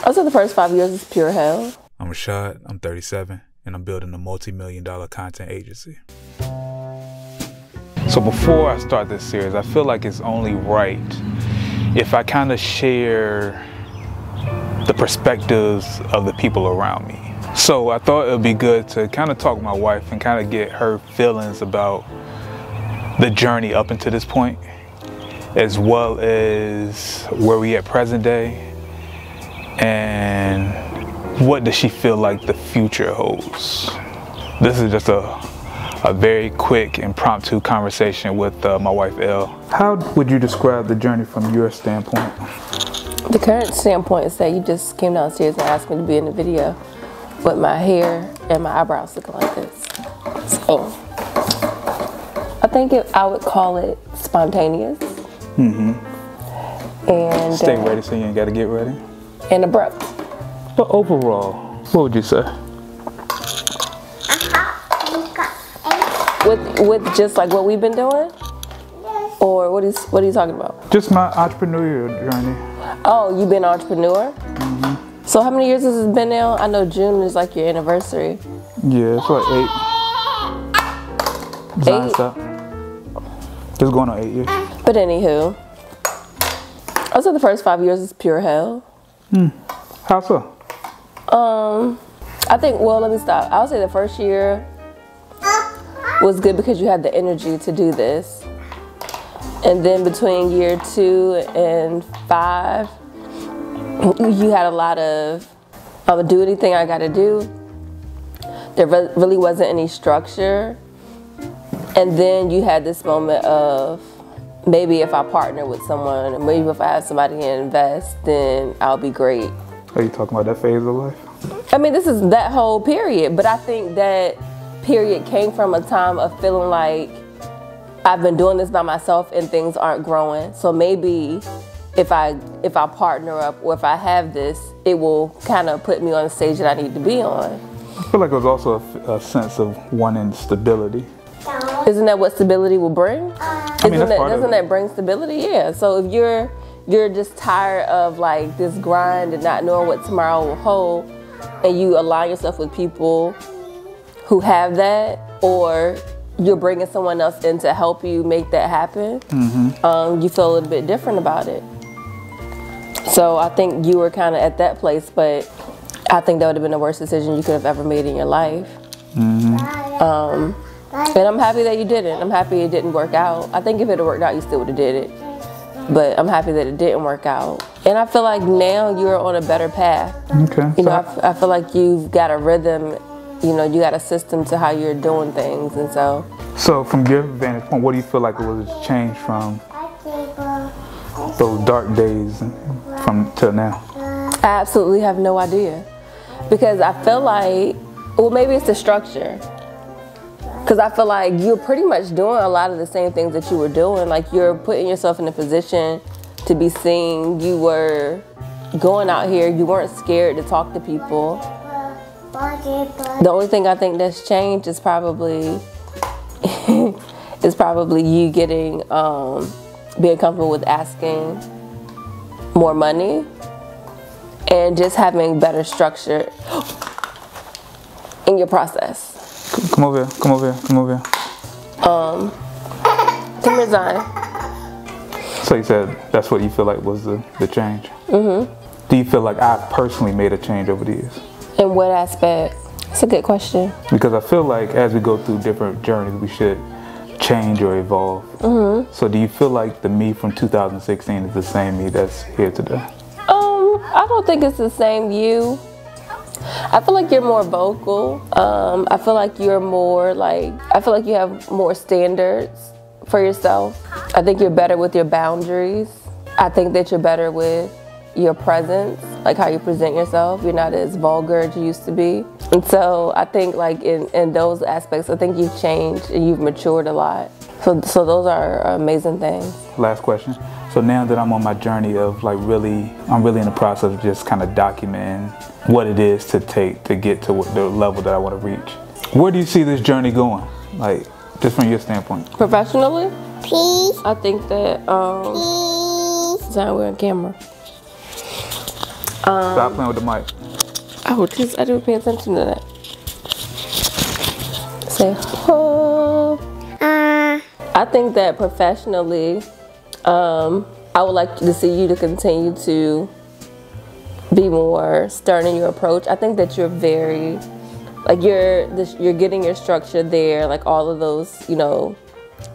I said the first 5 years is pure hell. I'm Rashad, I'm 37, and I'm building a multi-million-dollar content agency. So before I start this series, I feel like it's only right if I kind of share the perspectives of the people around me. So I thought it would be good to kind of talk to my wife and kind of get her feelings about the journey up until this point, as well as where we at present day, and what does she feel like the future holds. This is just a very quick impromptu conversation with my wife, Elle. How would you describe the journey from your standpoint? The current standpoint is that you just came downstairs and asked me to be in the video with my hair and my eyebrows looking like this. So I think I would call it spontaneous. And stay ready so you ain't got to get ready. And abrupt. But overall, what would you say? With just like what we've been doing? Or what are you talking about? Just my entrepreneurial journey. Oh, you've been an entrepreneur? So how many years has it been now? I know June is like your anniversary. Yeah, it's like 8. Design stuff. It's going on 8 years. But anywho, I said the first 5 years is pure hell. How so? I think, well, let me stop. I would say the first year was good because you had the energy to do this. And then between year 2 and 5, you had a lot of, I'm gonna do anything I gotta do. There really wasn't any structure. And then you had this moment of, maybe if I partner with someone, and maybe if I have somebody to invest, then I'll be great. Are you talking about that phase of life? I mean, this is that whole period, but I think that period came from a time of feeling like I've been doing this by myself and things aren't growing. So maybe if I partner up or if I have this, it will kind of put me on the stage that I need to be on. I feel like it was also a sense of wanting stability. Isn't that what stability will bring? Doesn't that bring stability? Yeah. So if you're just tired of like this grind and not knowing what tomorrow will hold, and you align yourself with people who have that, or you're bringing someone else in to help you make that happen, you feel a little bit different about it. So I think you were kind of at that place, but I think that would have been the worst decision you could have ever made in your life. And I'm happy that you didn't. I'm happy it didn't work out. I think if it had worked out, you still would have did it. But I'm happy that it didn't work out. And I feel like now you're on a better path. Okay. You know, I feel like you've got a rhythm, you know, you got a system to how you're doing things, and so. So from your vantage point, what do you feel like it was changed from those dark days from till now? I absolutely have no idea. Because I feel like, well, maybe it's the structure. Because I feel like you're pretty much doing a lot of the same things that you were doing. Like you're putting yourself in a position to be seen. You were going out here. You weren't scared to talk to people. The only thing I think that's changed is probably you getting being comfortable with asking more money and just having better structure in your process. Come over here, come over here, come over here. Come here, Zion. So you said that's what you feel like was the change? Do you feel like I've personally made a change over the years? In what aspect? That's a good question. Because I feel like as we go through different journeys, we should change or evolve. So do you feel like the me from 2016 is the same me that's here today? I don't think it's the same you. I feel like you're more vocal. I feel like you're more I feel like you have more standards for yourself. I think you're better with your boundaries. I think that you're better with your presence, like how you present yourself. You're not as vulgar as you used to be. And so I think like in those aspects, I think you've changed and you've matured a lot. So those are amazing things. Last question. So now that I'm on my journey of I'm really in the process of just kind of documenting what it is to take to get to the level that I want to reach. Where do you see this journey going? Like, just from your standpoint. Professionally? Please. I think that, sorry, we're on camera. Stop playing with the mic. Oh, I didn't pay attention to that. Say, oh. I think that professionally, I would like to see you to continue to be more stern in your approach. I think that you're very, like you're getting your structure there, like all of those, you know,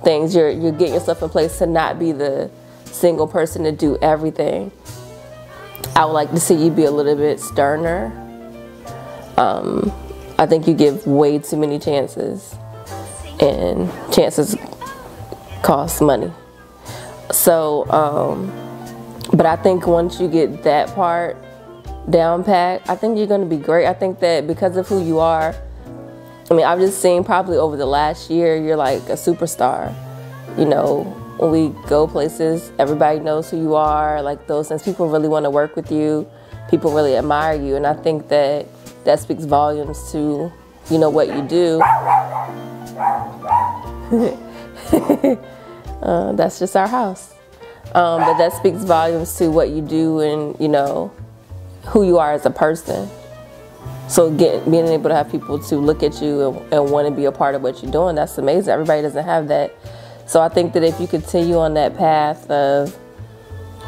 things. You're getting yourself in place to not be the single person to do everything. I would like to see you be a little bit sterner. I think you give way too many chances, and chances cost money. So, but I think once you get that part down pat, I think you're going to be great. I think that because of who you are, I mean, I've just seen probably over the last year, you're like a superstar. You know, when we go places, everybody knows who you are, like those things. People really want to work with you. People really admire you. And I think that that speaks volumes to, you know, what you do. That's just our house. But that speaks volumes to what you do and, you know, who you are as a person. So being able to have people to look at you and want to be a part of what you're doing, that's amazing. Everybody doesn't have that. So I think that if you continue on that path of,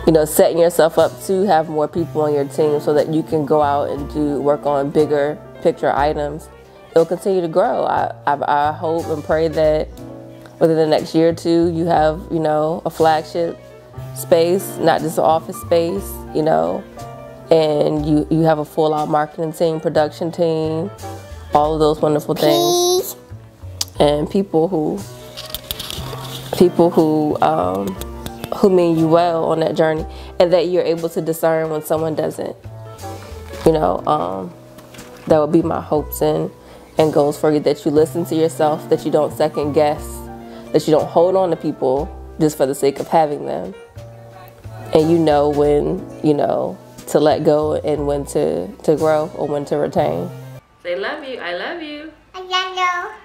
you know, setting yourself up to have more people on your team so that you can go out and work on bigger picture items, it'll continue to grow. I hope and pray that within the next year or two, you have, you know, a flagship space, not just an office space, you know, and you have a full-out marketing team, production team, all of those wonderful things, and people who mean you well on that journey, and that you're able to discern when someone doesn't. You know, that would be my hopes and goals for you, that you listen to yourself, that you don't second guess, that you don't hold on to people just for the sake of having them, and you know when, you know, to let go and when to grow or when to retain. Say love you. I love you. I love you.